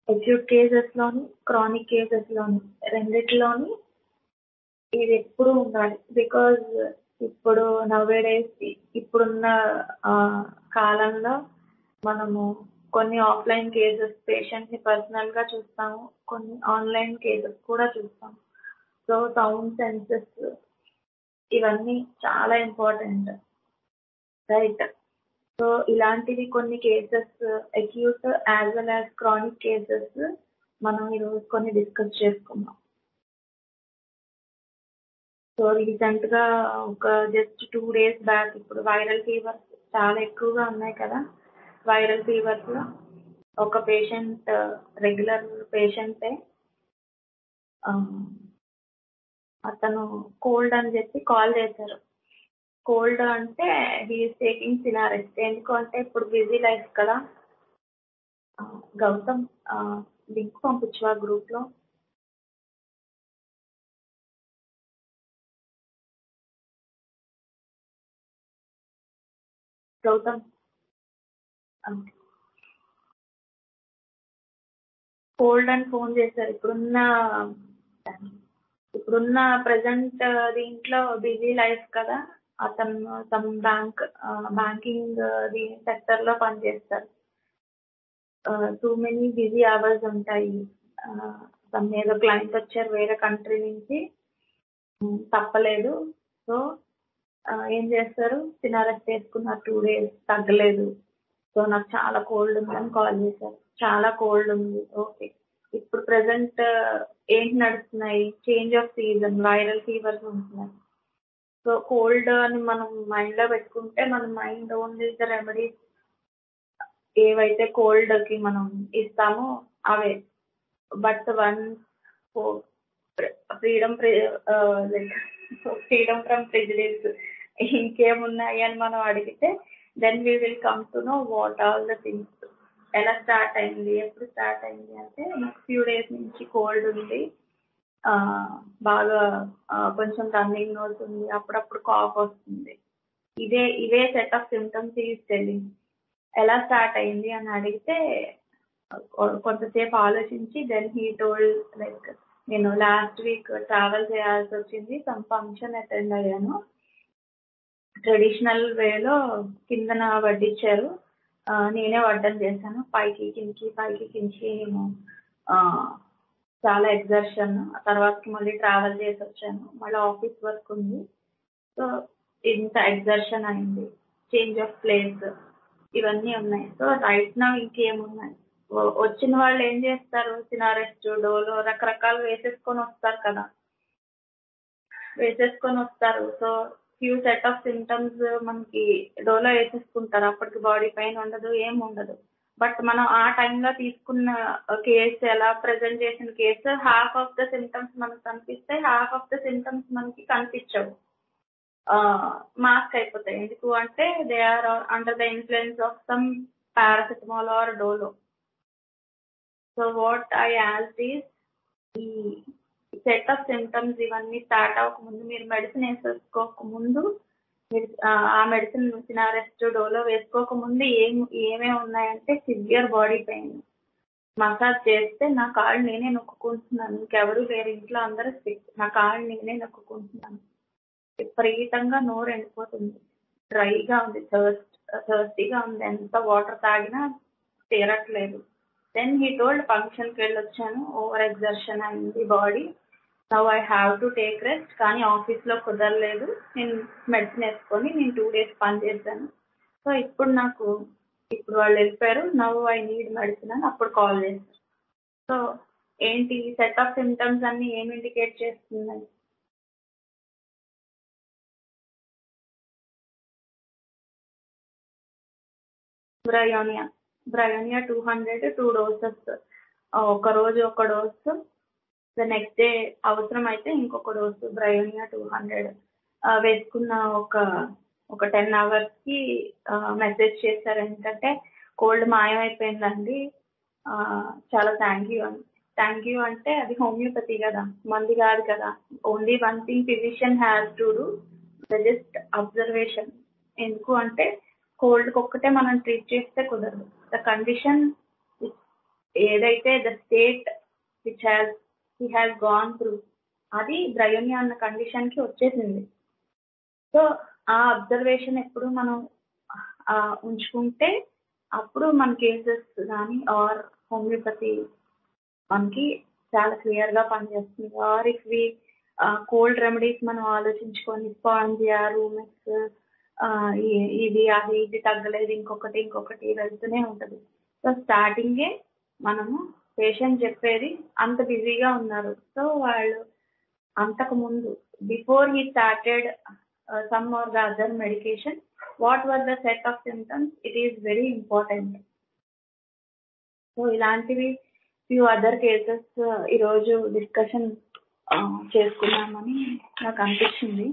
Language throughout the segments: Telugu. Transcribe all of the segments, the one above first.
అక్యూట్ కేసెస్లోని, క్రానిక్ కేసెస్లోని రెండిట్లోని ఇది ఎప్పుడు ఉండాలి. బికాజ్ ఇప్పుడు నవేడేస్ ఇప్పుడున్న కాలంలో మనము కొన్ని ఆఫ్లైన్ కేసెస్ పేషెంట్ని పర్సనల్గా చూస్తాము, కొన్ని ఆన్లైన్ కేసెస్ కూడా చూస్తాము. సో సౌండ్ సెన్సెస్ ఇవన్నీ చాలా ఇంపార్టెంట్, రైట్? సో ఇలాంటివి కొన్ని cases acute as well as chronic cases మనం ఈరోజు కొన్ని డిస్కస్ చేసుకున్నాం. సో రీసెంట్గా ఒక జస్ట్ 2 days బ్యాక్ ఇప్పుడు వైరల్ ఫీవర్స్ చాలా ఎక్కువగా ఉన్నాయి కదా. వైరల్ ఫీవర్స్లో ఒక పేషెంట్, రెగ్యులర్ పేషెంటే, అతను కోల్డ్ అని చెప్పి కాల్ చేశారు. కోల్డ్ అంటే హీఈస్ టేకింగ్ సినారెస్ట్. ఎందుకంటే ఇప్పుడు బిజీ లైఫ్ కదా. గౌతమ్ లింక్ పంపించవా గ్రూప్లో? గౌతమ్ కోల్డ్ అని ఫోన్ చేశారు. ఇప్పుడున్న ప్రజెంట్ దీంట్లో బిజీ లైఫ్ కదా. అతను సమ్ బ్యాంకింగ్ సెక్టర్లో పనిచేస్తారు. టూ మెనీ బిజీ అవర్స్ ఉంటాయి. సమ్ ఏదో క్లయింట్ వచ్చారు వేరే కంట్రీ నుంచి, తప్పలేదు. సో ఏం చేస్తారు, సినారెస్ట్ చేసుకున్నారు. 2 days తగ్గలేదు. సో నాకు చాలా కోల్డ్ ఉందని కాల్ చేశారు. చాలా కోల్డ్ ఉంది, ఓకే. ఇప్పుడు ప్రెసెంట్ ఏంటి నడుస్తున్నాయి, change of season, viral fevers ఉంటున్నాయి. సో కోల్డ్ అని మనం మైండ్లో పెట్టుకుంటే మన మైండ్ ఓన్లీ ద రెమెడీస్ ఏవైతే కోల్డ్కి మనం ఇస్తామో అవే. But one freedom from prejudice ఇంకేమున్నాయి అని మనం అడిగితే then we will come to know what all the things. ఎలా స్టార్ట్ అయింది, ఎప్పుడు స్టార్ట్ అయింది అంటే నాకు ఫ్యూ డేస్ నుంచి కోల్డ్ ఉంది, బాగా కొంచెం రన్నింగ్ నోస్ ఉంది, అప్పుడప్పుడు కాఫ్ వస్తుంది. ఇవే set of symptoms is telling. ఎలా స్టార్ట్ అయింది అని అడిగితే కొంతసేపు ఆలోచించి దెన్ హీ టోల్డ్ లైక్ నేను లాస్ట్ వీక్ ట్రావెల్ చేయాల్సి వచ్చింది, సమ్ ఫంక్షన్ అటెండ్ అయ్యాను. ట్రెడిషనల్ వేలో కిందన వడ్డించారు, నేనే వడ్డం చేశాను. పైకి కిందికి నేను చాలా ఎగ్జర్షన్. ఆ తర్వాతకి మళ్ళీ ట్రావెల్ చేసి వచ్చాను, మళ్ళీ ఆఫీస్ వర్క్ ఉంది. సో ఇంత ఎగ్జర్షన్ అయింది, చేంజ్ ఆఫ్ ప్లేస్, ఇవన్నీ ఉన్నాయి. సో రైట్ నా ఇంకేమున్నాయి. వచ్చిన వాళ్ళు ఏం చేస్తారు, సినారెస్ట్, డోలో రకరకాలు వేసేసుకొని వస్తారు కదా, so few set of symptoms మనకి డోలో వేసేసుకుంటారు. అప్పటికి బాడీ పెయిన్ ఉండదు, ఏం ఉండదు. బట్ మనం ఆ టైంలో తీసుకున్న కేసు, ఎలా ప్రజెంట్ చేసిన case, half of the symptoms మనకు కనిపిస్తాయి, హాఫ్ ఆఫ్ ద సిమ్టమ్స్ మనకి కనిపించవు, మాస్క్ అయిపోతాయి. ఎందుకు అంటే they are under the influence of some paracetamol or Dolo. So what I asked is, ఈ సెట్ ఆఫ్ సిమ్టమ్స్ ఇవన్నీ స్టార్ట్ అవ్వకముందు, మీరు మెడిసిన్ వేసుకోకముందు, మీరు ఆ మెడిసిన్ సినారెస్ట్, డోలో వేసుకోకముందు ఏమేమి ఉన్నాయంటే సివియర్ బాడీ పెయిన్. మసాజ్ చేస్తే నా కాళ్ళు నేనే నొక్కుంటున్నాను, ఇంకెవరు లేరు ఇంట్లో, అందరూ సిక్, నా కాళ్ళు నేనే నొక్కుంటున్నాను. విపరీతంగా నోరు ఎండిపోతుంది, డ్రైగా ఉంది, థర్స్టీగా ఉంది, ఎంత వాటర్ తాగినా తీరట్లేదు. దెన్ హీ టోల్డ్ ఫంక్షన్కి వెళ్ళొచ్చాను, ఓవర్ ఎగ్జర్షన్ అయింది body, now I have to take rest. కానీ ఆఫీస్లో కుదరలేదు, నేను మెడిసిన్ వేసుకొని నేను 2 days పని చేశాను. సో ఇప్పుడు వాళ్ళు వెళ్ళిపోయారు, నవ్ ఐ నీడ్ మెడిసిన్ అని అప్పుడు కాల్ చేశారు. సో ఏంటి సెట్ ఆఫ్ సిమ్టమ్స్ అన్ని ఏం ఇండికేట్ చేస్తున్నాయి? బ్రయోనియా 200 2 doses, ఒక రోజు ఒక డోసు, ద నెక్స్ట్ డే అవసరం అయితే ఇంకొక డోసు బ్రయోనియా 200 వేసుకున్న ఒక 10 hours మెసేజ్ చేశారు. ఏంటంటే కోల్డ్ మాయమైపోయిందండి, చాలా థ్యాంక్ యూ అంటే అది హోమియోపతి కదా, మంది కాదు కదా. Only one thing physician has to do, just observation. ఎందుకు అంటే కోల్డ్కి ఒక్కటే మనం ట్రీట్ చేస్తే కుదరదు, ద కండిషన్ ఏదైతే the state which he has gone through అది బ్రయోనియా అన్న కండిషన్ కి వచ్చేసింది. సో ఆ అబ్జర్వేషన్ ఎప్పుడు మనం ఉంచుకుంటే అప్పుడు మన కేసెస్ కానీ ఆర్ హోమియోపతి మనకి చాలా క్లియర్ గా పనిచేస్తుంది. Or if we cold remedies మనం ఆలోచించుకొని స్పాంజియా, రూమెక్స్, ఇది అది ఇది తగ్గలేదు, ఇంకొకటి వెళ్తూనే ఉంటది. సో స్టార్టింగే మనము పేషెంట్ చెప్పేది అంత బిజీగా ఉన్నారు. సో వాళ్ళు అంతకు ముందు before he started some or the other medication, what were the set of symptoms, it is very important. So ఇలాంటివి ఫ్యూ అదర్ కేసెస్ ఈరోజు డిస్కషన్ చేసుకున్నామని నాకు అనిపించింది.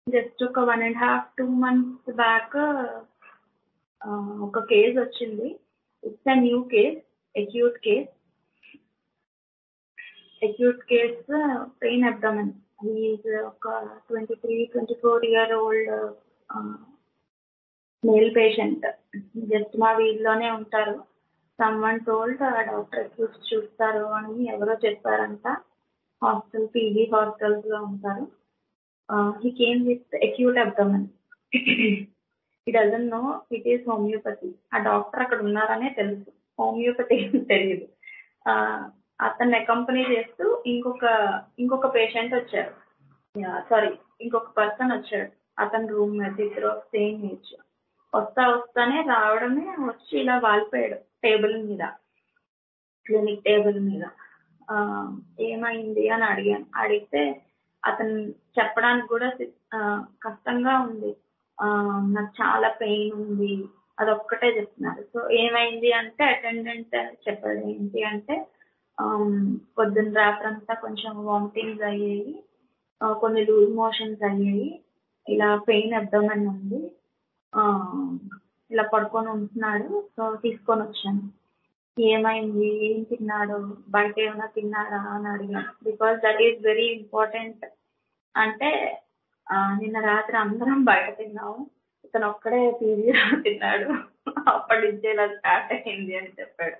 జస్ట్ ఒక 1.5-2 months బ్యాక్ ఒక కేసు వచ్చింది. It's a new case, acute case, pain abdomen. Is ఒక 23-24 year old male patient. Just మా వీధిలోనే ఉంటారు. సమ్వన్ టోల్డ్ డాక్టర్ అక్యూట్ చూస్తారు అని ఎవరో చెప్పారంట. పీజీ హాస్టల్స్ లో ఉంటారు. He came with acute abdomen. He doesn't know it is homeopathy. ఆ డాక్టర్ అక్కడ ఉన్నారనే తెలుసు, హోమియోపతి తెలియదు. అతన్ని అకంపెనీ చేస్తూ ఇంకొక పేషెంట్ వచ్చారు, ఇంకొక పర్సన్ వచ్చాడు. అతని రూమ్ మేట్, ఇద్దరు సేమ్ ఏజ్. వస్తానే రావడమే వచ్చి ఇలా వాలిపోయాడు టేబుల్ మీద, క్లినిక్ టేబుల్ మీద. ఏమైంది అని అడిగితే అతను చెప్పడానికి కూడా కష్టంగా ఉంది. నాకు చాలా పెయిన్ ఉంది, అదొక్కటే చెప్తున్నారు. సో ఏమైంది అంటే అటెండెంట్ చెప్పాడు. ఏంటి అంటే పొద్దున్న రాత్రంతా కొంచెం వామిటింగ్స్ అయ్యాయి, కొన్ని లూజ్ మోషన్స్ అయ్యాయి, ఇలా పెయిన్ అబ్డోమెన్ ఉంది, ఇలా పడుకొని ఉంటున్నాడు. సో తీసుకొని వచ్చాను. ఏమైంది, ఏం తిన్నాడు, బయట ఏమైనా తిన్నాడా అని అడిగాను. Because that is very important. అంటే నిన్న రాత్రి అందరం బయట తిన్నాము, ఇతను ఒక్కడే పీజీలో తిన్నాడు, అప్పటి నుంచి ఇలా స్టార్ట్ అయింది అని చెప్పాడు.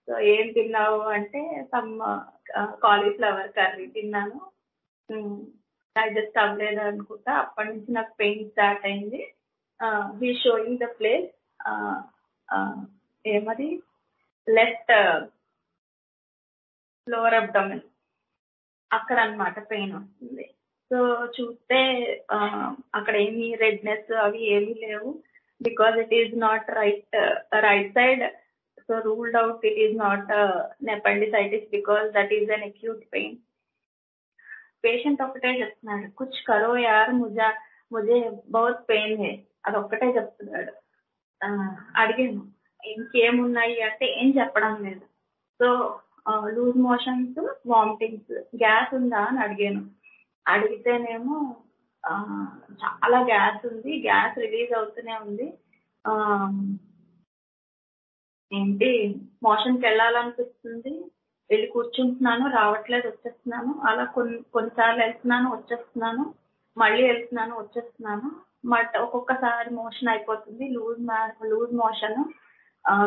సో ఏం తిన్నావు అంటే సమ్ కాలీఫ్లవర్ కర్రీ తిన్నాను, డైజెస్ట్ అవ్వలేదు అనుకుంటా, అప్పటి నుంచి నాకు పెయిన్ స్టార్ట్ అయింది. హీ షోయింగ్ ద ప్లేస్, ఏమది లెఫ్ట్ లోవర్ అబ్డోమెన్ అక్కడ అన్నమాట పెయిన్ వస్తుంది. సో చూస్తే అక్కడ ఏమి రెడ్నెస్ అవి ఏమీ లేవు. Because it is not right side, so ruled out it is not appendicitis because that is an acute pain. Patient ఒకటే చెప్తున్నాడు, కుచ్ కరో యార్, ముజే బహుత్ పెయిన్ హే, అదొక్కటే చెప్తున్నాడు. అడిగాను ఇంకేమున్నాయి అంటే ఏం చెప్పడం లేదు. So loose motions, vomitings, gas ఉందా అని అడిగాను. అడిగితేనేమో చాలా గ్యాస్ ఉంది, గ్యాస్ రిలీజ్ అవుతూనే ఉంది, ఏంటి మోషన్కి వెళ్ళాలనిపిస్తుంది, వెళ్ళి కూర్చుంటున్నాను, రావట్లేదు, వచ్చేస్తున్నాను, అలా కొన్నిసార్లు వెళ్తున్నాను వచ్చేస్తున్నాను, మళ్ళీ వెళ్తున్నాను వచ్చేస్తున్నాను, బట్ ఒక్కొక్కసారి మోషన్ అయిపోతుంది, loose motion,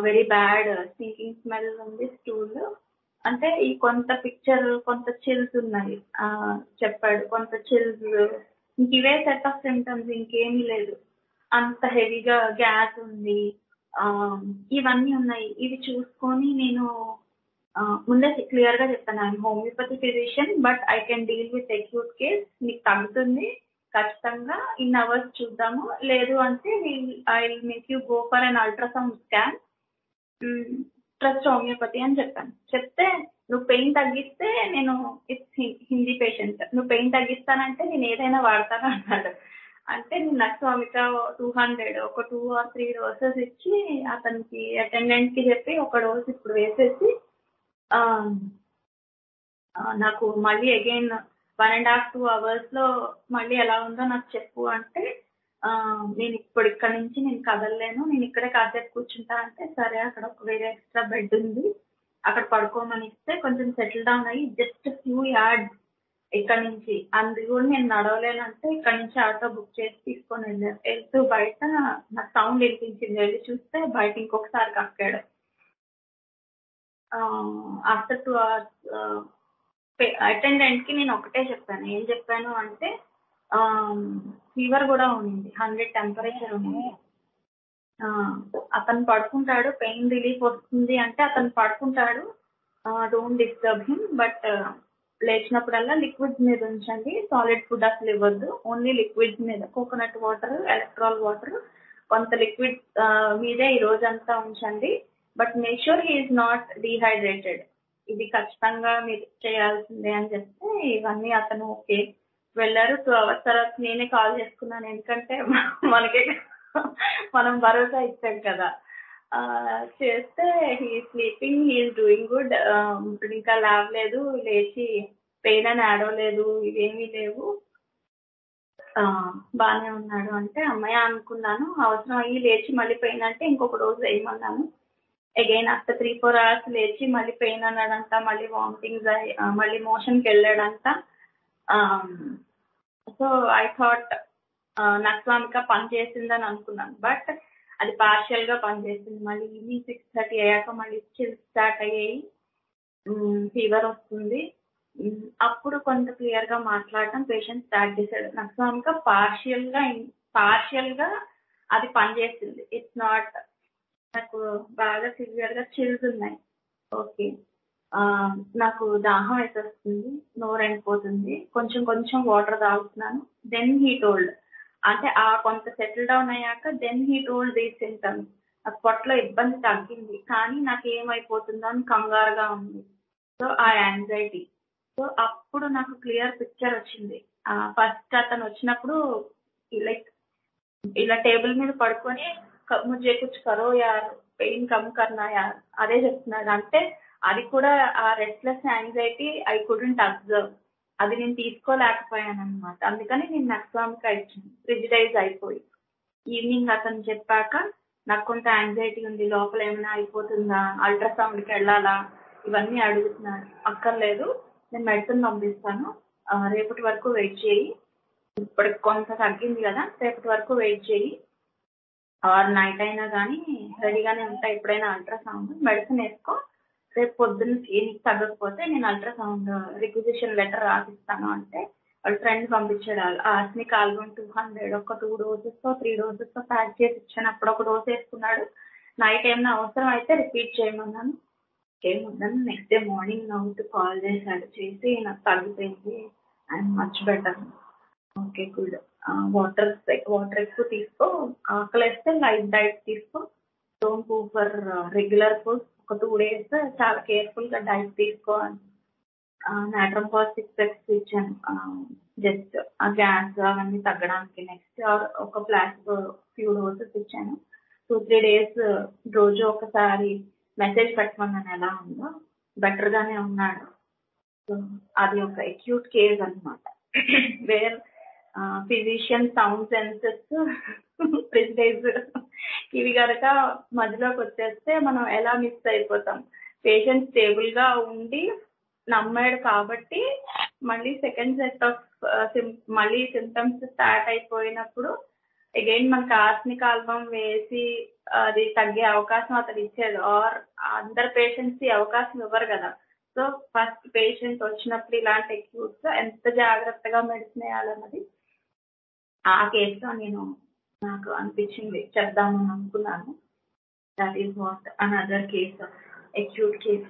very bad stinking smell ఉంది, స్టూల్. అంటే ఈ కొంత చిల్స్ ఉన్నాయి చెప్పాడు, కొంత చిల్స్, ఇంక ఇవే సెట్ ఆఫ్ సిమ్టమ్స్, ఇంకేమీ లేదు. అంత హెవీగా గ్యాస్ ఉంది, ఇవన్నీ ఉన్నాయి. ఇవి చూసుకొని నేను ముందే క్లియర్ గా చెప్పాను, I'm homeopathy physician but I can deal with acute case, మీకు తగ్గుతుంది ఖచ్చితంగా, ఇన్ అవర్స్ చూద్దాము, లేదు అంటే I will make you go for an ultrasound scan, trust homeopathy అని చెప్పాను. చెప్తే నువ్వు పెయిన్ తగ్గిస్తే నేను, ఇట్స్ హిందీ పేషెంట్, నువ్వు పెయిన్ తగ్గిస్తానంటే నేను ఏదైనా వాడతాను అన్నాడు. అంటే నేను నక్సోమిక 200 ఒక 2 or 3 డోసెస్ ఇచ్చి అతనికి అటెండెంట్ కి చెప్పి ఒక డోస్ ఇప్పుడు వేసేసి నాకు మళ్ళీ అగైన్ 1.5-2 hours లో మళ్ళీ ఎలా ఉందో నాకు చెప్పు అంటే నేను ఇప్పుడు ఇక్కడ నుంచి నేను కదలలేను, నేను ఇక్కడే కాసేపు కూర్చుంటా అంటే, సరే అక్కడ ఒక వేరే ఎక్స్ట్రా బెడ్ ఉంది, అక్కడ పడుకోమని ఇస్తే కొంచెం సెటిల్ డౌన్ అయ్యి జస్ట్ ఫ్యూ యార్డ్స్ ఇక్కడ నుంచి, అది కూడా నేను నడవలేనంటే ఇక్కడ నుంచి ఆటో బుక్ చేసి తీసుకొని వెళ్ళారు. వెళ్తూ బయట నాకు సౌండ్ వినిపించింది, వెళ్ళి చూస్తే బయట ఇంకొకసారి కక్కాడు. ఆఫ్టర్ 2 hours అటెండెంట్ కి నేను ఒకటే చెప్పాను. ఏం చెప్పాను అంటే ఫీవర్ కూడా ఉంది, 100 టెంపరేచర్ ఉంది, అతను పడుకుంటాడు, పెయిన్ రిలీఫ్ వస్తుంది అంటే అతను పడుకుంటాడు, డోంట్ డిస్టర్బ్ హిమ్, బట్ లేచినప్పుడల్లా లిక్విడ్స్ మీద ఉంచండి, సాలిడ్ ఫుడ్ అసలు ఇవ్వద్దు, ఓన్లీ లిక్విడ్స్ మీద, కోకోనట్ వాటర్, ఎలక్ట్రాల్ వాటర్, కొంత లిక్విడ్ మీదే ఈ రోజంతా ఉంచండి, but make sure he is not dehydrated, ఇది ఖచ్చితంగా మీరు చేయాల్సిందే అని చెప్తే ఇవన్నీ అతను ఓకే వెళ్ళారు. 2 hours తర్వాత నేనే కాల్ చేసుకున్నాను, ఎందుకంటే మనకి మనం భరోసా ఇచ్చాం కదా. చేస్తే he sleeping, he doing good, ఇప్పుడు ఇంకా లేవలేదు, లేచి పెయిన్ అని ఆడవలేదు, ఇవేమీ లేవు, బాగానే ఉన్నాడు అంటే అమ్మాయి అనుకున్నాను. అవసరం అయ్యి లేచి మళ్ళీ పెయిన్ అంటే ఇంకొక రోజు వేయమన్నాను. అగైన్ ఆఫ్టర్ 3-4 hours లేచి మళ్ళీ పెయిన్ అన్నాడంట, మళ్ళీ వామిటింగ్స్ అయ్యి మళ్ళీ మోషన్కి వెళ్ళాడంట. సో ఐ థాట్ నక్స్వామిక పని చేసిందని అనుకున్నాను, బట్ అది పార్షియల్ గా పనిచేసింది. మళ్ళీ ఈవినింగ్ 6:30 అయ్యాక మళ్ళీ చిల్స్ స్టార్ట్ అయ్యాయి, ఫీవర్ వస్తుంది, అప్పుడు కొంత క్లియర్ గా మాట్లాడటం పేషెంట్ స్టార్ట్ చేశాడు. నక్స్వామిక పార్షియల్ గా అది పనిచేసింది, ఇట్స్ నాట్, నాకు బాగా సివియర్ గా చిల్స్ ఉన్నాయి, ఓకే, నాకు దాహం వేసేస్తుంది, నోరు ఎండిపోతుంది, కొంచెం కొంచెం వాటర్ తాగుతున్నాను. దెన్ హీ టోల్డ్, అంటే ఆ కొంత సెటిల్ డౌన్ అయ్యాక then he told these symptoms, నాకు పొట్టలో ఇబ్బంది తగ్గింది, కానీ నాకు ఏమైపోతుందో అని కంగారుగా ఉంది, సో ఆ యాంగ్జైటీ. సో అప్పుడు నాకు క్లియర్ పిక్చర్ వచ్చింది. ఫస్ట్ అతను వచ్చినప్పుడు లైక్ ఇలా టేబుల్ మీద పడుకొని ముझे कुछ करो यार, పెయిన్ కమ్ కర్నా యార్, అదే చెప్తున్నాడు. అంటే అది కూడా ఆ restless anxiety I couldn't observe, అది నేను తీసుకోలేకపోయాను అనమాట. అందుకని నేను నక్స్వామిక ఇచ్చాను, ప్రిజిడైజ్ అయిపోయి. ఈవినింగ్ అతను చెప్పాక నాకు కొంత యాంగ్జైటీ ఉంది, లోపల ఏమైనా అయిపోతుందా, అల్ట్రాసౌండ్కి వెళ్ళాలా, ఇవన్నీ అడుగుతున్నాడు. అక్కర్లేదు, నేను మెడిసిన్ పంపిస్తాను, రేపటి వరకు వెయిట్ చేయి, ఇప్పటికి కొంత తగ్గింది కదా, రేపటి వరకు వెయిట్ చేయి, ఆర్ నైట్ అయినా కానీ రెడీగానే ఉంటాయి, ఎప్పుడైనా అల్ట్రాసౌండ్, మెడిసిన్ వేసుకో, రేపు పొద్దున్న నీకు తగ్గకపోతే నేను అల్ట్రాసౌండ్ రిక్విజిషన్ లెటర్ రాసిస్తాను అంటే వాళ్ళ ఫ్రెండ్ పంపించాడు. ఆర్స్నిక్ ఆల్బమ్ 200 ఒక 2 doses 3 doses ప్యాక్ చేసి ఇచ్చాను. అప్పుడు ఒక డోస్ వేసుకున్నాడు. నైట్ ఏమైనా అవసరం అయితే రిపీట్ చేయమన్నాను, ఏముందని నెక్స్ట్ డే మార్నింగ్ నవ్వుతూ కాల్ చేశాడు. చేసి నాకు తగ్గిపోయింది, and much better, okay good, water ఎక్కువ తీసుకో, ఆకలిస్తే లైట్ డైట్ తీసుకో, don't go for regular food, ఒక 2 days చాలా కేర్ఫుల్ గా డైట్ తీసుకో అని నాట్రంపాస్ 6x ఇచ్చాను, జస్ట్ ఆ గ్యాస్ అవన్నీ తగ్గడానికి. నెక్స్ట్ ఒక ప్లాస్టిక్ ఫ్యూ డోసెస్ ఇచ్చాను. 2-3 days రోజు ఒకసారి మెసేజ్ పెట్టమన్నాను ఎలా ఉందో, బెటర్ గానే ఉన్నాడు. సో అది ఒక అక్యూట్ కేస్ అనమాట, వేర్ ఫిజిషియన్ సౌండ్ సెన్సెస్ ప్రిజైజ్ ఇవి కనుక మధ్యలోకి వచ్చేస్తే మనం ఎలా మిస్ అయిపోతాం. పేషెంట్ స్టేబుల్ గా ఉండి నమ్మాడు కాబట్టి మళ్ళీ సెకండ్ సెట్ ఆఫ్ మళ్ళీ సిమ్టమ్స్ స్టార్ట్ అయిపోయినప్పుడు అగైన్ మనకి ఆర్స్నిక్ ఆల్బమ్ వేసి అది తగ్గే అవకాశం అతను ఇచ్చేది, ఆర్ అందరు పేషెంట్స్ ఈ అవకాశం ఇవ్వరు కదా. సో ఫస్ట్ పేషెంట్ వచ్చినప్పుడు ఇలాంటి అక్యూట్స్ ఎంత జాగ్రత్తగా మెడిసిన్ వేయాలన్నది ఆ కేసులో నాకు అనిపించింది, చెప్దామని అనుకున్నాను. That is what another case of acute case.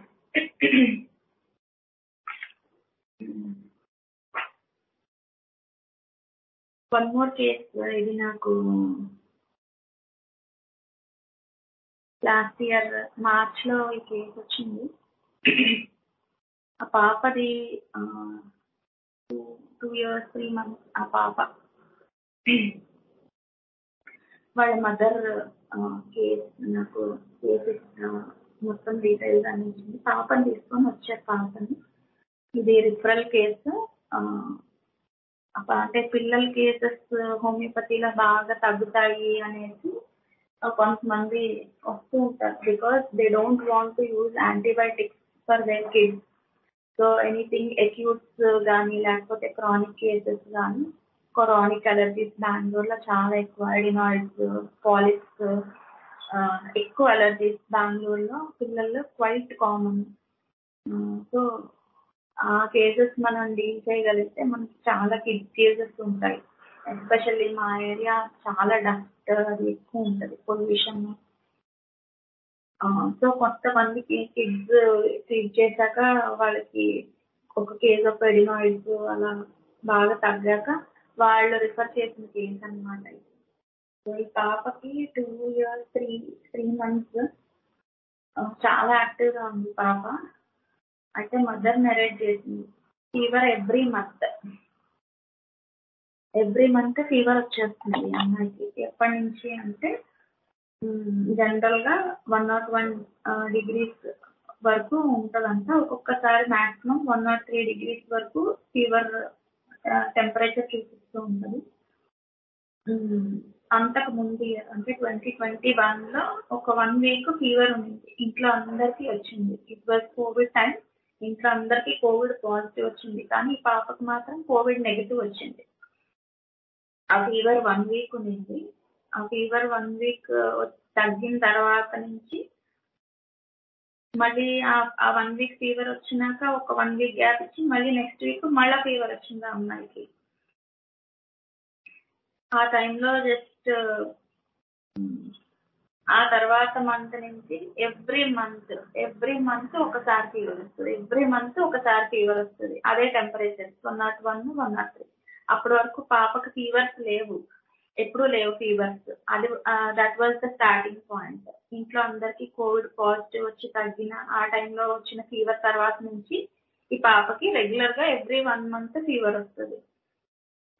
One more case, ఇది నాకు లాస్ట్ ఇయర్ మార్చ్ లో ఈ కేసు వచ్చింది. ఆ పాపది 2 years 3 months. ఆ పాప వాళ్ళ మదర్ నాకు కేసు మొత్తం డీటెయిల్స్ అందించింది. పాపని తీసుకొని వచ్చారు. పాపని, ఇది రిఫరల్ కేసు, అంటే పిల్లల కేసెస్ హోమియోపతిలో బాగా తగ్గుతాయి అనేసి కొంతమంది వస్తూ ఉంటారు. Because they don't want to use antibiotics for their kids. So anything acutes కానీ లేకపోతే క్రానిక్ కేసెస్ కానీ, క్రానిక్ అలర్జీస్ బెంగళూరులో చాలా ఎక్కువ, ఎడినాయిడ్స్, పాలిప్స్, ఎక్కువ అలర్జీస్ బెంగళూరులో పిల్లల్లో క్వైట్ కామన్. సో ఆ కేసెస్ మనం డీల్ చేయగలిగితే మనకి చాలా కిడ్స్ కేసెస్ ఉంటాయి. ఎస్పెషల్లీ మా ఏరియా చాలా డస్ట్ అది ఎక్కువ ఉంటుంది, పొల్యూషన్. సో కొంతమందికి కిడ్స్ ట్రీట్ చేశాక వాళ్ళకి ఒక కేస్ ఆఫ్ ఎడినాయిడ్స్ అలా బాగా తగ్గాక వాళ్ళు రిఫర్ చేసిన కేసు అనమాట. ఈ పాపకి 2 years 3 months చాలా యాక్టివ్గా ఉంది పాప. అయితే మదర్ మెరేజ్ చేసింది. ఫీవర్ ఎవ్రీ మంత్ ఫీవర్ వచ్చేస్తుంది అమ్మాయికి. ఎప్పటి నుంచి అంటే జనరల్గా 101 degrees వరకు ఉంటుందంట. ఒక్కొక్కసారి మాక్సిమం 103 degrees వరకు ఫీవర్ టెంపరేచర్ చూపిస్తూ ఉంటుంది. అంతకు ముందు అంటే 2021లో ఒక 1 week ఫీవర్ ఉంది. ఇంట్లో అందరికీ వచ్చింది. It was Covid time. ఇంట్లో అందరికీ కోవిడ్ పాజిటివ్ వచ్చింది, కానీ ఈ పాపకు మాత్రం కోవిడ్ నెగిటివ్ వచ్చింది. ఆ ఫీవర్ 1 week ఉంది. ఆ ఫీవర్ 1 week తగ్గిన తర్వాత నుంచి మళ్ళీ ఆ 1 week ఫీవర్ వచ్చినాక ఒక 1 week గ్యాప్ ఇచ్చి మళ్ళీ నెక్స్ట్ వీక్ మళ్ళీ ఫీవర్ వచ్చింది ఆ అమ్మాయికి. ఆ టైంలో జస్ట్ ఆ తర్వాత మంత్ నుంచి ఎవ్రీ మంత్ ఒకసారి ఫీవర్ వస్తుంది. అదే టెంపరేచర్ 101, 103. అప్పటి వరకు పాపకు ఫీవర్స్ లేవు, ఎప్పుడూ లేవు ఫీవర్స్. అది that was the starting point. ఇంట్లో అందరికి కోవిడ్ పాజిటివ్ వచ్చి తగ్గిన ఆ టైంలో వచ్చిన ఫీవర్ తర్వాత నుంచి ఈ పాపకి రెగ్యులర్ గా ఎవ్రీ 1 month ఫీవర్ వస్తుంది.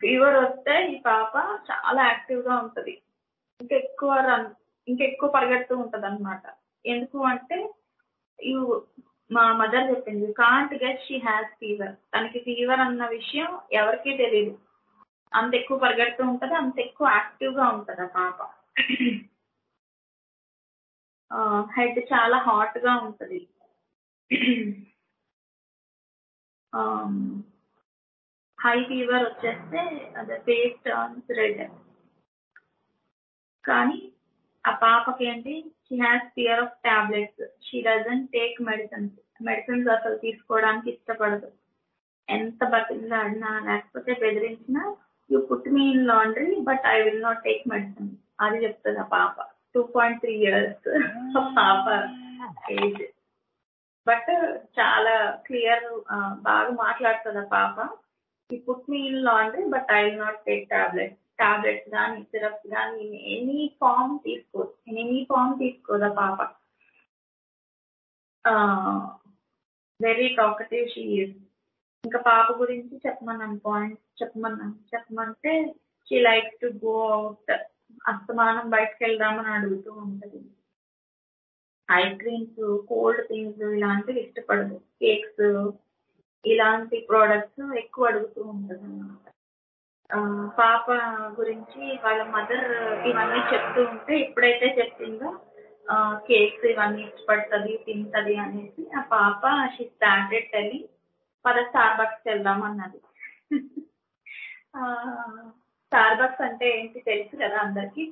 ఫీవర్ వస్తే ఈ పాప చాలా యాక్టివ్ గా ఉంటది, ఇంకెక్కువ పరిగెడుతూ ఉంటది అనమాట. ఎందుకు అంటే మా మదర్ చెప్పింది, can't guess she has fever. తనకి ఫీవర్ అన్న విషయం ఎవరికీ తెలియదు. అంత ఎక్కువ పరిగెడుతూ ఉంటది, అంత ఎక్కువ యాక్టివ్ గా ఉంటది ఆ పాప. హెడ్ చాలా హాట్ గా ఉంటది. హై ఫీవర్ వచ్చేస్తే అదే ఫేస్ టర్న్స్ రెడ్. కానీ ఆ పాపకి ఏంటి, she has fear of tablets. She doesn't take medicines అసలు తీసుకోవడానికి ఇష్టపడదు. ఎంత బతిలాడినా లేకపోతే బెదిరించినా, you put me in laundry but I will not take medicine అది చెప్తుంది ఆ పాప. 2.3 years పాప ఏజ్. బట్ చాలా క్లియర్, బాగా మాట్లాడుతుంది ఆ పాప. You put me in laundry but I will not take tablets కానీ సిరప్స్ కానీ ఎనీ ఫామ్ తీసుకోదు ఆ పాప. Very talkative she is. ఇంకా పాప గురించి చెప్పమంటే she likes to go out. అస్తమానం బయటకు వెళ్దామని అడుగుతూ ఉంటుంది. ఐస్ క్రీమ్స్, కోల్డ్ థింగ్స్ ఇలాంటివి ఇష్టపడదు. కేక్స్ ఇలాంటి ప్రోడక్ట్స్ ఎక్కువ అడుగుతూ ఉంటుంది అన్నమాట. పాప గురించి వాళ్ళ మదర్ ఇవన్నీ చెప్తూ ఉంటే, ఎప్పుడైతే చెప్పిందో కేక్స్ ఇవన్నీ ఇష్టపడుతుంది, తింటది అనేసి ఆ పాప షీ స్టార్టెడ్ టెల్లింగ్, పద స్టార్బక్స్కి వెళ్దాం అన్నది. స్టార్బక్స్ అంటే ఏంటి తెలుసు కదా అందరికి.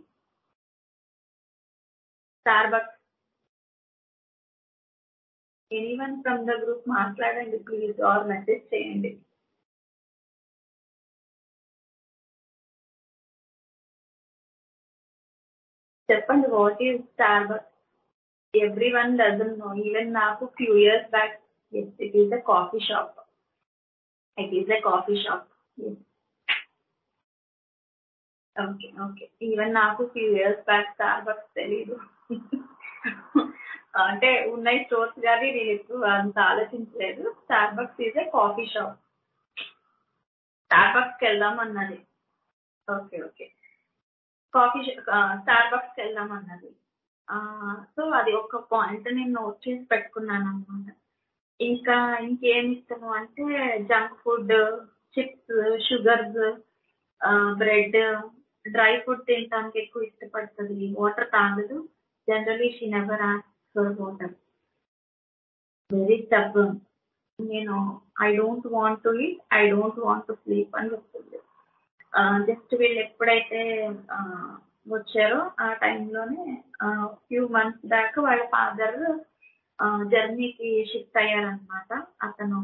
Starbucks, anyone from the group మాట్లాడండి ప్లీజ్, ఆర్ మెసేజ్ చేయండి. చెప్పండి, what is Starbucks? Everyone doesn't know. Even నాకు few years back, it is a coffee shop. Okay. Even నాకు ఫ్యూ ఇయర్స్ బ్యాక్ స్టార్బక్స్ తెలీదు. అంటే ఉన్నాయి స్టోర్స్, కానీ నేను ఇప్పుడు అంత ఆలోచించలేదు. Starbucks is a coffee shop. స్టార్బక్స్కి వెళ్దాం అన్నది. ఓకే. స్టార్బక్స్కి వెళ్దాం అన్నది. సో అది ఒక పాయింట్ నేను నోట్ చేసి పెట్టుకున్నాను అనమాట. ఇంకా ఇంకేమి ఇష్టము అంటే junk food, chips, sugars, bread, dry food తినడానికి ఎక్కువ ఇష్టపడుతుంది. వాటర్ తాగదు. Generally she never ask for water. Very stubborn. నేను I don't want to eat, I don't want to sleep అని చెప్తుంది. జస్ట్ వీళ్ళు ఎప్పుడైతే వచ్చారో ఆ టైంలోనే ఫ్యూ మంత్స్ బ్యాక్ వాళ్ళ ఫాదర్ జర్మనీకి షిఫ్ట్ అయ్యారనమాట. అతను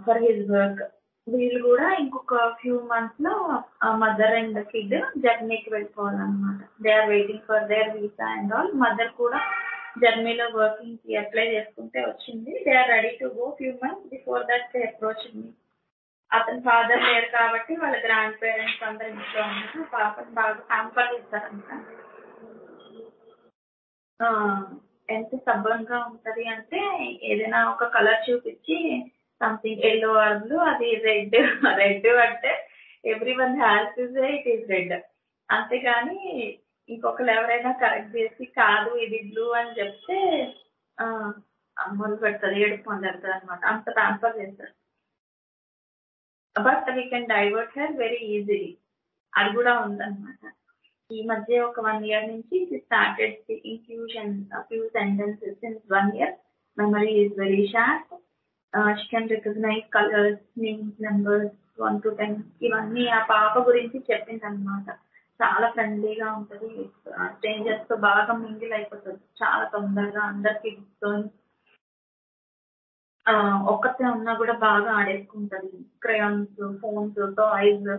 ఫర్ హిజ్ వర్క్. వీళ్ళు కూడా ఇంకొక ఫ్యూ మంత్స్ లో మదర్ అండ్ కిడ్ జర్మనీకి వెళ్ళిపోవాలన్నమాట. They are waiting for their visa and all. Mother కూడా జర్మనీలో వర్కింగ్ కి అప్లై చేసుకుంటే వచ్చింది. They are ready to go few months before that they approach me. అతని ఫాదర్ లేరు కాబట్టి వాళ్ళ గ్రాండ్ పేరెంట్స్ అందరు ఇంట్లో ఉన్నారు. పాపని బాగా ప్యాంపర్ చేస్తారంట. ఎంత సబ్బరంగా ఉంటది అంటే ఏదైనా ఒక కలర్ చూపించి సంథింగ్ ఎల్లో ఆర్ బ్లూ, అది రెడ్. రెడ్ అంటే every one has to say it is red. అంతేగాని ఇంకొకరు ఎవరైనా కరెక్ట్ చేసి కాదు ఇది బ్లూ అని చెప్తే మొదలు పెడతారు, ఏడుపు మొదలెడతారు అనమాట. అంత ట్రాన్స్ఫర్ చేస్తారు. But we can divert her very easily. అది కూడా ఉందన్నమాట. ఈ మధ్య ఒక 1 year నుంచి started speaking few sentences in 1 year. Memory is very sharp. She can recognise colours, names, numbers 1 to 10. ఇవన్నీ ఆ పాప గురించి చెప్పింది అనమాట. చాలా ఫ్రెండ్లీగా ఉంటుంది. స్ట్రేంజర్స్ తో బాగా మింగిల్ అయిపోతుంది చాలా తొందరగా. అందరికి ఒక్కతే ఉన్నా కూడా బాగా ఆడేసుకుంటది. క్రయాన్స్, ఫోన్స్, టాయ్స్,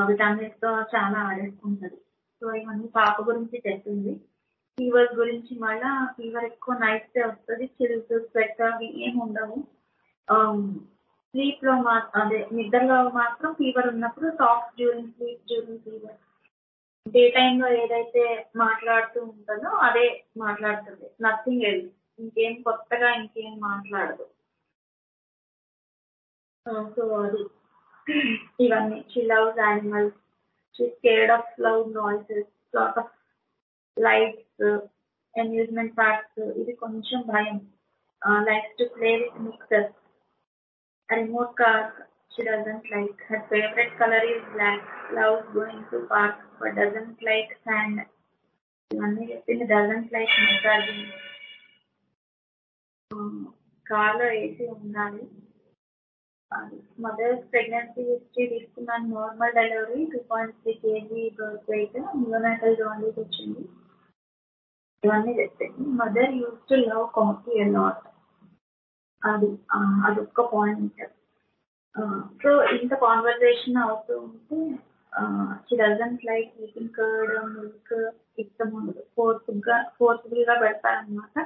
వీటన్నిటితో చాలా ఆడేసుకుంటది. సో ఇవన్నీ పాప గురించి చెప్పింది. ఫీవర్ గురించి మళ్ళా ఫీవర్ ఎక్కువ నైట్స్ వస్తుంది. చిల్స్, స్వెట్ అవి ఏమి ఉండవు. స్లీప్ లో అదే నిద్రలో మాత్రం ఫీవర్ ఉన్నప్పుడు talks during sleep, during fever. Day టైంలో ఏదైతే మాట్లాడుతూ ఉంటుందో అదే మాట్లాడుతుంది. Nothing else. ఇంకేం కొత్తగా ఇంకేం మాట్లాడదు. సో అది ఇవన్నీ. She loves animals. She scared of loud noises, lot of lights, amusement parks. ఇది కొంచెం భయం. Likes to play with mixers. Remote car she doesn't like. Her favorite color is black. Loves going to park but doesn't like sand. ఇవన్నీ చెప్పింది. doesn't like massaging. కార్లో ఏసీ ఉండాలి. మదర్స్ ప్రెగ్నెన్సీ హిస్టరీ తీసుకున్నాను. Normal delivery, 2.3 kg birth weight, neonatal jaundice వచ్చింది. ఇవన్నీ చెప్పింది. Mother use to love coffee a lot. అదొక్క పాయింట్. సో ఇంత కాన్వర్సేషన్ అవుతూ ఉంటే she doesn't like eating curd, milk ఇష్టం ఉండదు. ఫోర్స్ఫుల్ గా పెడతారనమాట.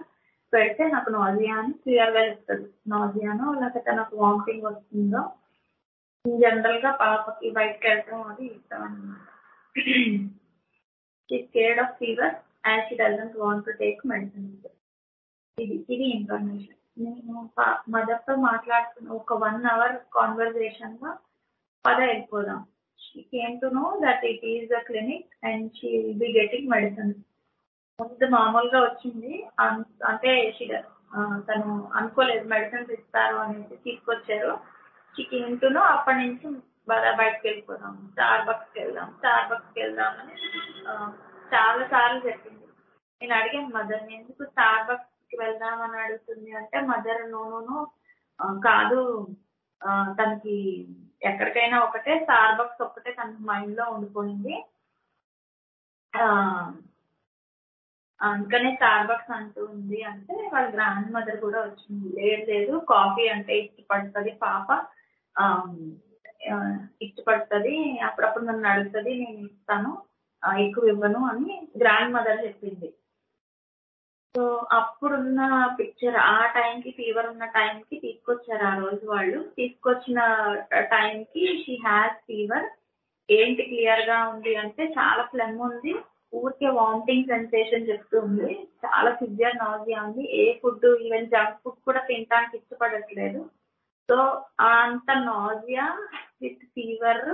పెడితే నాకు నాజియా అని క్లియర్ గా చెప్తుంది. నాజియానో లేకపోతే నాకు వామిటింగ్ వస్తుందో. జనరల్ గా పాపకి బయటకు వెళ్ళడం అది ఇష్టం అనమాట. She scared of fever and she doesn't want to take medicines. ఇది ఇన్ఫర్మేషన్. నేను మదర్ తో మాట్లాడుతున్న ఒక 1 hour కాన్వర్సేషన్ లో వెళ్ళిపోదాం. She came to know that it is a clinic and she will be getting medicine. ముందు మామూలుగా వచ్చింది. అంటే తను అనుకోలేదు మెడిసిన్స్ ఇస్తారు అనేసి తీసుకొచ్చారు. She came to know. అప్పటి నుంచి బయటకు వెళ్ళిపోదాం, స్టార్బక్స్కి వెళ్దాం అని చాలా సార్లు చెప్పింది. నేను అడిగాను మదర్ని, ఎందుకు స్టార్బక్స్ వెళ్దామని అడుగుతుంది అంటే, మదర్ నో కాదు, తనకి ఎక్కడికైనా ఒకటే, స్టార్బక్స్ ఒక్కటే తనకి మైండ్ లో ఉండిపోయింది, అందుకనే స్టార్బక్స్ అంటూ ఉంది అంటే వాళ్ళ గ్రాండ్ మదర్ కూడా వచ్చింది. లేదు కాఫీ అంటే ఇష్టపడుతుంది పాప, ఇష్టపడుతుంది, అప్పుడప్పుడు నన్ను అడుగుతుంది, నేను ఇస్తాను, ఎక్కువ ఇవ్వను అని గ్రాండ్ మదర్ చెప్పింది. సో అప్పుడున్న పిక్చర్ ఆ టైంకి, ఫీవర్ ఉన్న టైంకి తీసుకొచ్చారు ఆ రోజు వాళ్ళు. తీసుకొచ్చిన టైంకి షీ హ్యాస్ ఫీవర్. ఏంటి క్లియర్ గా ఉంది అంటే చాలా ఫ్లెమ్ ఉంది, ఊరికే వామిటింగ్ సెన్సేషన్ చెప్తూ ఉంది, చాలా సివియర్ నాజియా ఉంది, ఏ ఫుడ్ ఈవెన్ జంక్ ఫుడ్ కూడా తినడానికి ఇష్టపడట్లేదు. సో అంత నాజియా విత్ ఫీవర్,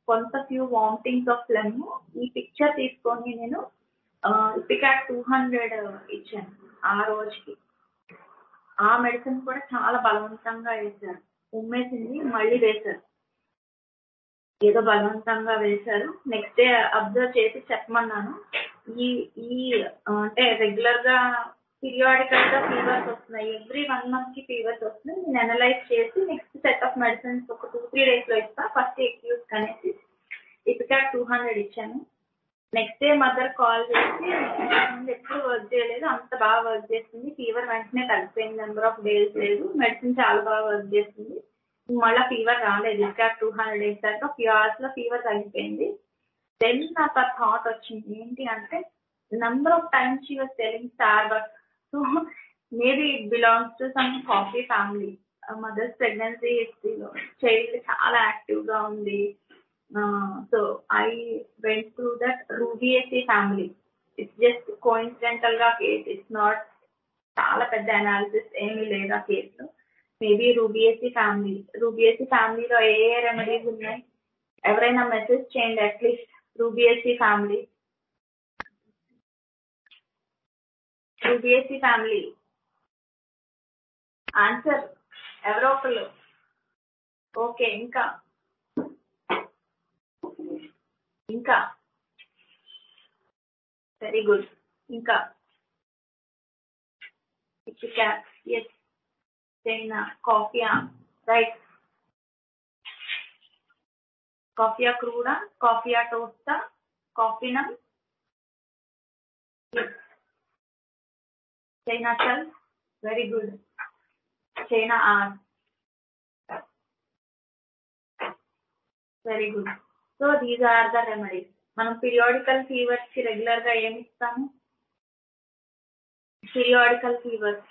కొంత ఫ్యూ వామిటింగ్స్ ఆఫ్ ఫ్లెమ్. ఈ పిక్చర్ తీసుకొని నేను ఇపికాట్ 200 ఇచ్చాను ఆ రోజుకి. ఆ మెడిసిన్ కూడా చాలా బలవంతంగా వేశారు. ఉమ్మేసింది, మళ్ళీ వేశారు, ఏదో బలవంతంగా వేశారు. నెక్స్ట్ డే అబ్జర్వ్ చేసి చెప్పమన్నాను. ఈ ఈ అంటే రెగ్యులర్ గా పీరియాడికల్ గా ఫీవర్స్ వస్తున్నాయి, ఎవ్రీ 1 month కి ఫీవర్స్ వస్తున్నాయి. నేను అనలైజ్ చేసి నెక్స్ట్ సెట్ ఆఫ్ మెడిసిన్స్ ఒక 2-3 days లో ఇస్తా, ఫస్ట్ ఎక్యూట్ అనేసి ఇపికాక్ 200 ఇచ్చాను. నెక్స్ట్ డే మదర్ కాల్ చేసి ఎప్పుడు వర్క్ చేయలేదు, అంత బాగా వర్క్ చేస్తుంది, ఫీవర్ వెంటనే తగ్గిపోయింది, నెంబర్ ఆఫ్ డేస్ లేదు, మెడిసిన్ చాలా బాగా వర్క్ చేస్తుంది, మళ్ళీ ఫీవర్ రాలేదు. ఇపికాక్ 200 వేసాక ఫ్యూ అవర్స్ లో ఫీవర్ తగ్గిపోయింది. దెన్ నాకు ఆ థాట్ వచ్చింది, ఏంటి అంటే number of times she was telling Starbucks, so maybe it belongs to some coffee family. Mother's pregnancy హిస్టరీలో చైల్డ్ చాలా యాక్టివ్ గా ఉంది. So I went through that Rubiaceae family. It's just coincidental గా కేస్, ఇట్స్ నాట్ చాలా పెద్ద అనాలిసిస్ ఏమీ లేదు ఆ కేసులో. మేబీ రూబియేసి ఫ్యామిలీలో ఏ రెమెడీస్ ఉన్నాయి, ఎవరైనా మెసేజ్ చేయండి అట్లీస్ట్. రూబియేసి ఫ్యామిలీ ఆన్సర్ ఎవరో ఒకళ్ళు. ఓకే, ఇంకా వెరీ గుడ్. ఇంకా ipecac, yes. China, Coffea, right. Coffea cruda, Coffea tosta, Caffeinum, China చల్, very good. China or, very good. So these are the remedies. మనం పీరియాడికల్ ఫీవర్స్ కి రెగ్యులర్ గా ఏమి ఇస్తాము? Periodical fevers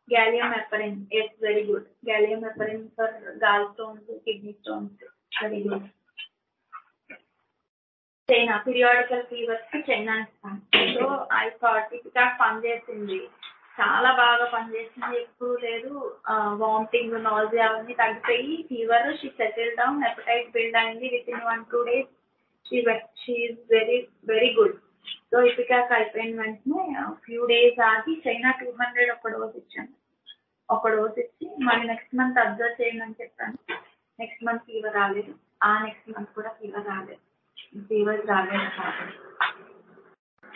gallium heparin, yes, very good. Gallium heparin for gallstones, kidney stones, very good. China periodical fevers కి చైనా ఇస్తాం. సో ఐ థాట్ ఇపికాక్ పనిచేసింది, చాలా బాగా పనిచేసింది, ఎప్పుడు లేదు వామిటింగ్, నాజియా అవన్నీ తగ్గిపోయి fever, she settle down, appetite build అయింది within 1-2 days. She is very very good. So ipecac అయిపోయిన వెంటనే ఫ్యూ డేస్ ఆగి చైనా 200 ఒక డోస్ ఇచ్చాను. ఒక డోస్ ఇచ్చి మళ్ళీ నెక్స్ట్ మంత్ అబ్జర్వ్ చేయండి అని చెప్పాను. నెక్స్ట్ మంత్ ఫీవర్ రాలేదు, ఆ నెక్స్ట్ మంత్ కూడా ఫీవర్ రాలేదు.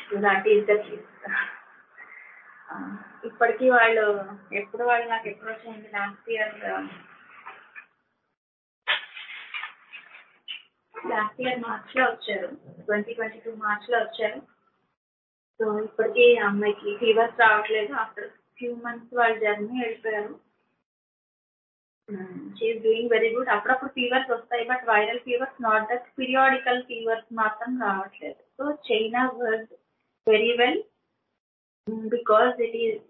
So that is the case. ఇప్పటికీ వాళ్ళు నాకు ఎప్పుడు వచ్చింది, లాస్ట్ ఇయర్ మార్చ్ లో వచ్చారు, 2022 మార్చ్ లో వచ్చారు. సో ఇప్పటికీ అమ్మాయికి ఫీవర్స్ రావట్లేదు. ఆఫ్టర్ ఫ్యూ మంత్స్ వాళ్ళ జర్నీ వెళ్ళిపోయారు. She is doing very good. అప్పుడప్పుడు ఫీవర్స్ వస్తాయి, but viral fevers, not that periodical fevers మాత్రం రావట్లేదు. So China work very well because it is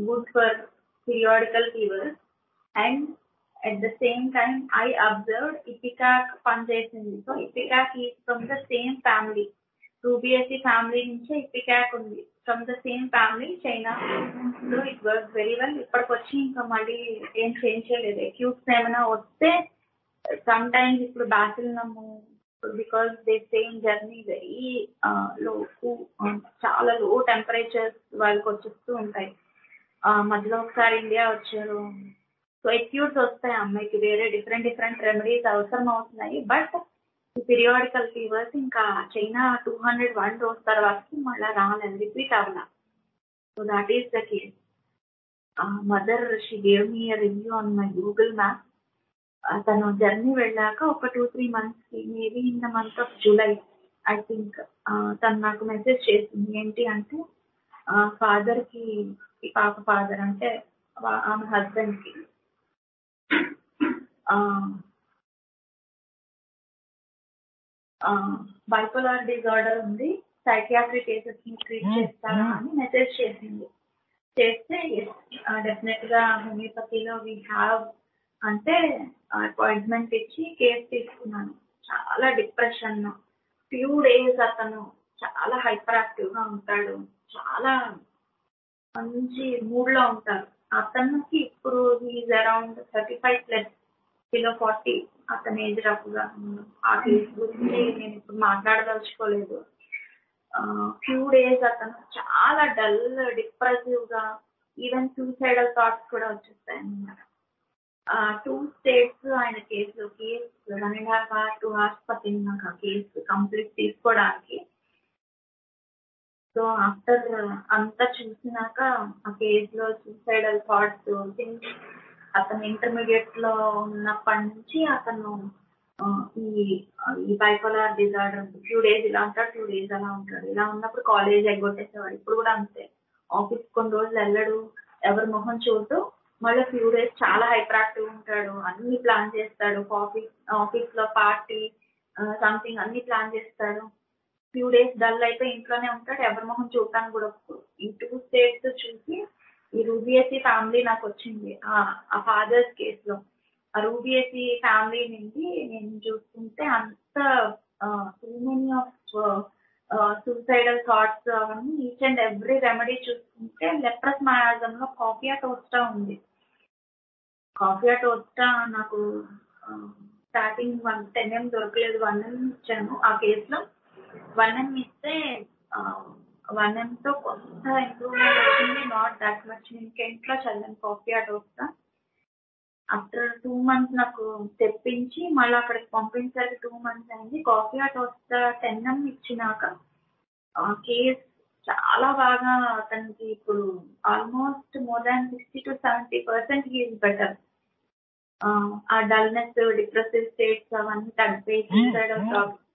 good for periodical fevers. And at the same time I observed ipecac పనిచేసింది. So ipecac is from the same family, Rubiaceae family నుంచే ఇపికాక్ ఉంది, from the same family China. So it work very well. ఇప్పటికి వచ్చి ఇంకా మళ్ళీ ఏం చేంజ్ చేయలేదు. అక్యూట్స్ ఏమైనా వస్తే సమ్ టైమ్స్ ఇప్పుడు Bacillinum, because they same journey very low, చాలా లో టెంపరేచర్స్ వాళ్ళకి వచ్చేస్తూ ఉంటాయి. మధ్యలో ఒకసారి ఇండియా వచ్చారు. సో అక్యూట్స్ వస్తాయి అమ్మాయికి, వేరే డిఫరెంట్ రెమెడీస్ అవసరం అవుతున్నాయి. బట్ పీరియాడికల్ ఫీవర్స్ ఇంకా చైనా 201 డోస్ తర్వాత మళ్ళీ రాలేదు, రిపీట్ అవ్వాల. So that is the case. Mother she gave me review on my Google map. తను జర్నీ వెళ్ళాక ఒక 2-3 months కి, maybe in the month of July I think, తను నాకు మెసేజ్ చేసింది. ఏంటి అంటే ఫాదర్ కి, పాప ఫాదర్ అంటే ఆమె హస్బెండ్ కి బైపోలార్ డిజార్డర్ ఉంది, సైకియాట్రీ కేసెస్ ని ట్రీట్ చేస్తారా అని మెసేజ్ చేసింది. చేస్తే డెఫినెట్ గా హోమియోపతిలో వీ హ్యావ్ అంటే అపాయింట్మెంట్ ఇచ్చి కేసు తీసుకున్నాను. చాలా డిప్రెషన్, ఫ్యూ డేస్ అతను చాలా హైపర్ యాక్టివ్ గా ఉంటాడు, చాలా మంచి మూడ్ లో ఉంటారు. అతనికి ఇప్పుడు హీఈస్ అరౌండ్ 35+, below 40. అతని ఏజ్ రఫ్గా. ఆ కేసు గురించి నేను ఇప్పుడు మాట్లాడదలుచుకోలేదు. ఫ్యూ డేస్ అతను చాలా డల్, డిప్రెసివ్ గా, ఈవెన్ సూసైడల్ థాట్స్ కూడా వచ్చేస్తాయి అన్నమాట. 2 స్టేట్స్ ఆయన కేసులోకి 1.5 hours, 2 hours పట్టింది నాకు ఆ కేసు కంప్లీట్ తీసుకోవడానికి. సో ఆఫ్టర్ అంతా చూసినాక ఆ కేసులో సూసైడల్ థాట్స్ థింగ్స్ అతను ఇంటర్మీడియట్ లో ఉన్నప్పటి నుంచి అతను ఆ, ఈ ఈ బైపోలార్ డిజార్డర్ ఫ్యూ డేస్ ఇలా ఉంటాడు, 2 days అలా ఉంటాడు. ఇలా ఉన్నప్పుడు కాలేజ్ ఎగ్గొట్టేసేవాడు. ఇప్పుడు కూడా అంతే. ఆఫీస్ కొన్ని రోజులు వెళ్ళడు, ఎవరి మొహం చూడదు. మళ్ళీ ఫ్యూ డేస్ చాలా హైపర్ యాక్టివ్ ఉంటాడు, అన్ని ప్లాన్ చేస్తాడు. ఆఫీస్ లో పార్టీ సంథింగ్ అన్ని ప్లాన్ చేస్తాడు. ఫ్యూ డేస్ డల్ అయితే ఇంట్లోనే ఉంటాడు, ఎవరి మొహం చూడటానికి కూడా ఒప్పుకోడు. ఈ 2 states చూసి ఈ రూబియసి ఫ్యామిలీ నాకు వచ్చింది ఆ ఫాదర్స్ కేసులో. ఆ రూబియసి ఫ్యామిలీ నుండి నేను చూసుకుంటే అంత so many of suicidal thoughts అవన్నీ ఈచ్ అండ్ ఎవ్రీ రెమెడీ చూసుకుంటే లెప్రస్ మయాజం లో కాఫియా టోస్టా ఉంది. కాఫియా టోస్టా నాకు స్టార్టింగ్ 10 దొరకలేదు, 1M ఇచ్చాను ఆ కేసులో. 1M ఇస్తే 1M తో కొంత ఇంప్రూవ్మెంట్ వచ్చింది, నాట్ దట్ మచ్. నేను ఇంట్లో చదివాను కాఫియా టోస్టా. ఆఫ్టర్ 2 months నాకు తెప్పించి మళ్ళీ అక్కడికి పంపించాలి. 2 months అయింది. కాఫియా టోస్టా 10M ఇచ్చినాక కేస్ చాలా బాగా అతనికి ఇప్పుడు almost more than 60-70% he's better. ఆ డల్నెస్, డిప్రెసివ్ స్టేట్స్ అవన్నీ తగ్గిపోయి, సూసైడల్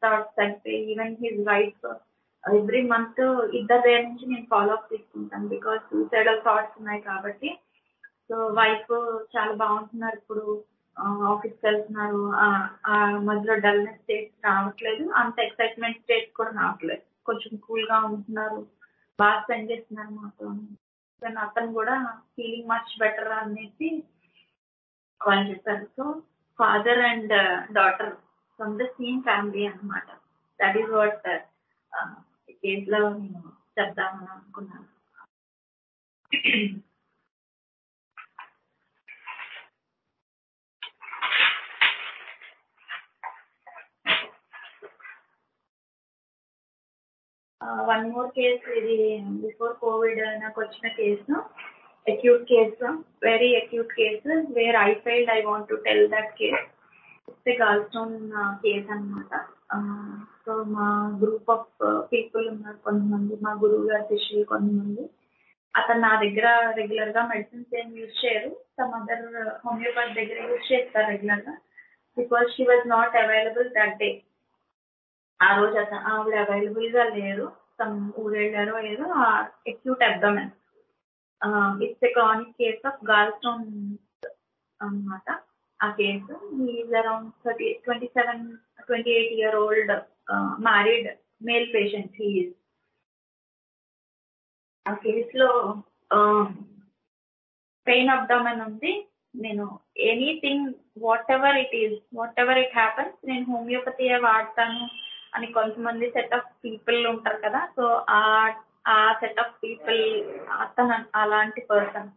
థాట్స్ తగ్గిపోయి. Even his wife every month ఇద్దరు దగ్గర నుంచి నేను ఫాలో అప్ తీసుకుంటాను, బికాస్ సూసైడల్ థాట్స్ ఉన్నాయి కాబట్టి. సో వైఫ్ చాలా బాగుంటున్నారు ఇప్పుడు, ఆఫీస్కి వెళ్తున్నారు. ఆ మధ్యలో డల్నెస్ స్టేట్స్ రావట్లేదు, అంత ఎక్సైట్మెంట్ స్టేట్స్ కూడా రావట్లేదు. కొంచెం కూల్ గా ఉంటున్నారు, బాగా స్పెండ్ చేస్తున్నారు మాతో. అతను కూడా ఫీలింగ్ మచ్ బెటర్ అనేసి వాళ్ళు చెప్పారు. So father and daughter from the same family అనమాట. దట్ ఈస్ వాట్ కేసులో నేను చెప్దామని అనుకున్నాను. వన్ మోర్ కేసు, ఇది బిఫోర్ కోవిడ్ నాకు వచ్చిన case, acute case, very acute case, where I failed I want to tell that case. It's girl stone case అనమాట. సో మా గ్రూప్ ఆఫ్ పీపుల్ ఉన్నారు కొంతమంది, మా గురువు గారి శిష్యులు కొంతమంది. అతను నా దగ్గర రెగ్యులర్ గా మెడిసిన్స్ ఏం యూజ్ చేయరు, సమ్ అదర్ హోమియోపతి దగ్గర యూజ్ చేస్తారు రెగ్యులర్ గా, because she was not available that day. ఆ రోజు అతను ఆవిడ అవైలబుల్ గా లేరు, సమ్ ఊరెళ్ళారో ఏదో. Acute abdomen, it's a chronic case of gall stone అనమాట ఆ case. Is around 28-year-old married male patient he's. ఆ కేసులో పెయిన్ అబ్డామెన్ ఉంది. నేను anything whatever it happens, నేను హోమియోపతియే వాడతాను అని కొంతమంది సెట్ ఆఫ్ పీపుల్ ఉంటారు కదా. సో ఆ సెట్ ఆఫ్ పీపుల్ అతను అలాంటి పర్సన్.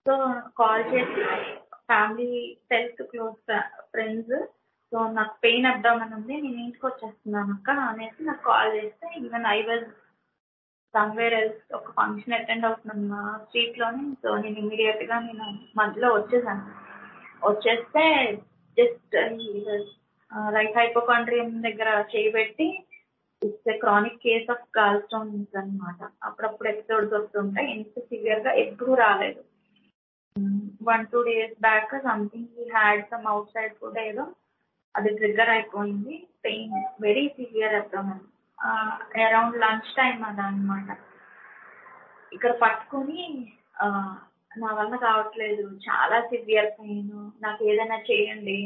సో కాల్ చేసి family self close friends, so నాకు పెయిన్ అబ్డామెన్ ఉంది, నేను ఇంటికి వచ్చేస్తున్నాను అక్క అనేసి నాకు కాల్ చేస్తే, even I was somewhere else, ఒక ఫంక్షన్ అటెండ్ అవుతున్నాను మా స్ట్రీట్ లోనే. సో నేను ఇమీడియట్ గా నేను మధ్యలో వచ్చేసాను. వచ్చేస్తే జస్ట్ రైట్ హైపోకాండ్రియం దగ్గర చేయబెట్టి, it's a chronic case of gall stones అనమాట. అప్పుడప్పుడు ఎపిసోడ్స్ వస్తుంటాయి, ఇంత సివియర్ గా ఎప్పుడూ రాలేదు. 1-2 days back something he had some out side food ఏదో, అది ట్రిగ్గర్ అయిపోయింది. Pain very severe abdomen. Around lunch time అదనమాట. ఇక్కడ పట్టుకొని నా వల్ల కావట్లేదు, చాలా సివియర్ పెయిన్, నాకు ఏదైనా చేయండి,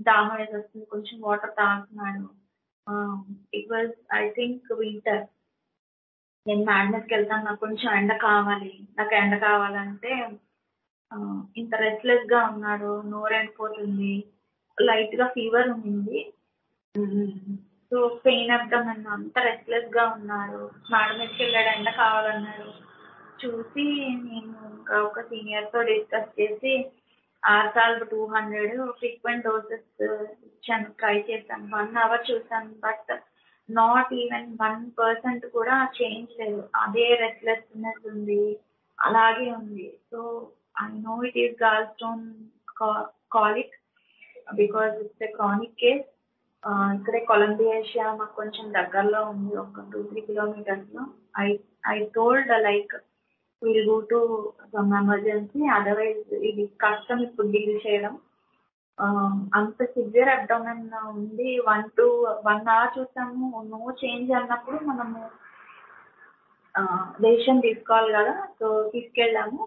దాహం వేసి వస్తుంది, కొంచెం వాటర్ తాగుతున్నాడు. It was I think winter. నేను మ్యాడ్నెస్కి వెళ్తాను, నాకు కొంచెం ఎండ కావాలి. నాకు ఎండ కావాలంటే ఇంత రెస్ట్లెస్ గా ఉన్నాడు, నోరు ఎండిపోతుంది, లైట్ గా ఫీవర్ ఉంది. సో పెయిన్ అబ్డామెన్, అంత రెస్ట్లెస్ గా ఉన్నాడు. మేడం మీదకి వెళ్ళాడు, ఎండ కావాలన్నాడు. చూసి నేను ఇంకా ఒక సీనియర్ తో డిస్కస్ చేసి ఆర్సాల్ 200 ఫ్రీక్వెంట్ డోసెస్ ఇచ్చాను, ట్రై చేశాను. 1 hour చూసాను, బట్ నాట్ ఈవెన్ 1% కూడా చేంజ్ లేదు. అదే రెస్ట్లెస్నెస్ ఉంది, అలాగే ఉంది. So I know it is gallstone colic because it's a chronic case. ఇక్కడే కొలంబియా ఏషియా మాకు కొంచెం దగ్గరలో ఉంది, ఒక 2-3 kilometers. I told like we'll go to some emergency, otherwise ఇది కష్టం ఇప్పుడు డీల్ చేయడం. అంత సివియర్ అబ్డామెన్ ఉంది, 1 hour చూసాము, నో చేంజ్ అన్నప్పుడు మనము డెసిషన్ తీసుకోవాలి కదా. సో తీసుకెళ్ళాము,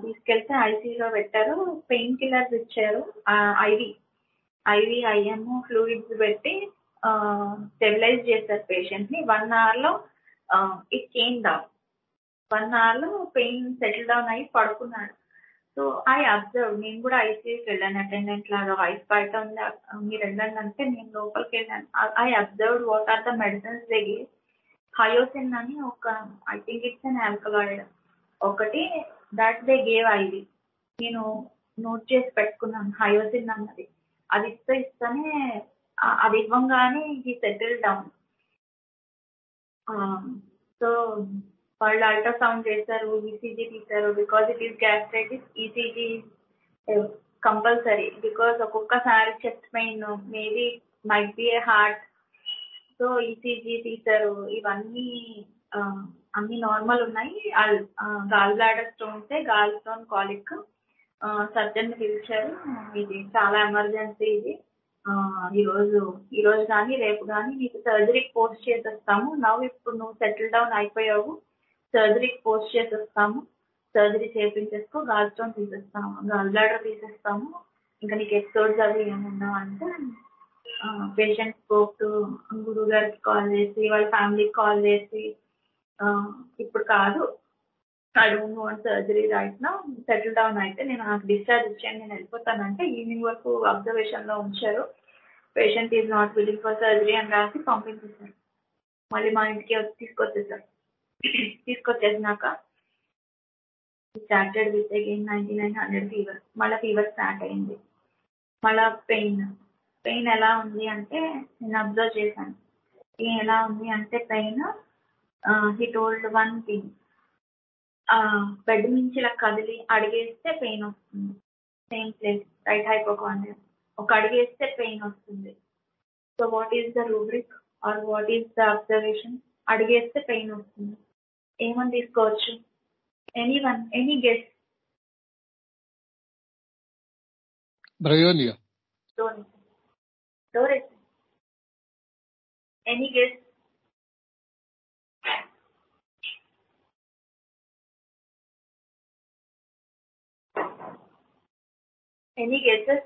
తీసుకెళ్తే ఐసీయూలో పెట్టారు, పెయిన్ కిల్లర్స్ ఇచ్చారు, ఐఎం ఫ్లూయిడ్స్ పెట్టి స్టెబిలైజ్ చేశారు పేషెంట్ని. 1 hourలో ఇట్ కేమ్ డౌన్. 1 hourలో పెయిన్ సెటిల్ డౌన్ అయ్యి పడుకున్నాడు. సో ఐ అబ్జర్వ్, నేను కూడా ఐసీయూకి వెళ్ళాను అటెండెంట్ లాగా, వైఫ్ బయట ఉంది మీరు వెళ్ళండి అంటే నేను లోపలికి వెళ్ళాను. I observe what are the medicines they give. Hyoscine అని ఒక, I think it's an alkaloid, ఒకటి దట్ దే గేవ్ ఐవి. నేను నోట్ చేసి పెట్టుకున్నాను హయోసిన్ అన్నది. అది ఇస్తేనే అది ఇవ్వంగానే ఈ సెటిల్ డౌన్. సో వాళ్ళు అల్ట్రాసౌండ్ చేశారు, ఈసీజీ తీశారు. Because it is gastritis, ECG compulsory. Because ఒక్కొక్కసారి chest pain, maybe might be a heart. So ECG తీశారు, ఇవన్నీ అన్ని నార్మల్ ఉన్నాయి. Gall bladder stones, gall stone కాలిక్. Surgeon పిలిచారు, ఇది చాలా ఎమర్జెన్సీ, ఇది ఈరోజు కానీ రేపు కానీ నీకు సర్జరీకి పోస్ట్ చేసేస్తాము. ఇప్పుడు నువ్వు సెటిల్ డౌన్ అయిపోయావు, సర్జరీకి పోస్ట్ చేసేస్తాము, సర్జరీ చేయించేసుకో, గాల్ స్టోన్ తీసేస్తాము, గాల్ బ్లాడర్ తీసేస్తాము, ఇంకా నీకు ఎపిసోడ్స్ అవి ఏమున్నావు అంటే పేషెంట్ స్పోక్ టు గురువు గారికి కాల్ చేసి, వాళ్ళ ఫ్యామిలీకి కాల్ చేసి, ఇప్పుడు కాదు, I don't want surgery right now, settle down అయితే నాకు డిశ్చార్జ్ ఇచ్చేయండి, నేను వెళ్ళిపోతానంటే ఈవినింగ్ వరకు అబ్జర్వేషన్లో ఉంచారు. Patient is not willing for surgery అని రాసి పంపించేశారు. మళ్ళీ మా ఇంటికి తీసుకొచ్చేసారు. తీసుకొచ్చేసినాక స్టార్టెడ్ విత్ అగైన్ 9900 ఫీవర్. మళ్ళీ ఫీవర్ స్టార్ట్ అయింది. మళ్ళీ పెయిన్ ఎలా ఉంది అంటే నేను అబ్జర్వ్ చేశాను. ఎలా ఉంది అంటే pain, he told one thing, bed నుంచి ఇలా కదిలి అడిగేస్తే పెయిన్ వస్తుంది, సేమ్ ప్లేస్ రైట్ హైపోకాండ్రియా, ఒక అడిగేస్తే పెయిన్ వస్తుంది. So what is the rubric or what is the observation? అడిగేస్తే పెయిన్ వస్తుంది, ఏమని తీసుకోవచ్చు? Any guess? Bryonia. Any guess? Any guesses?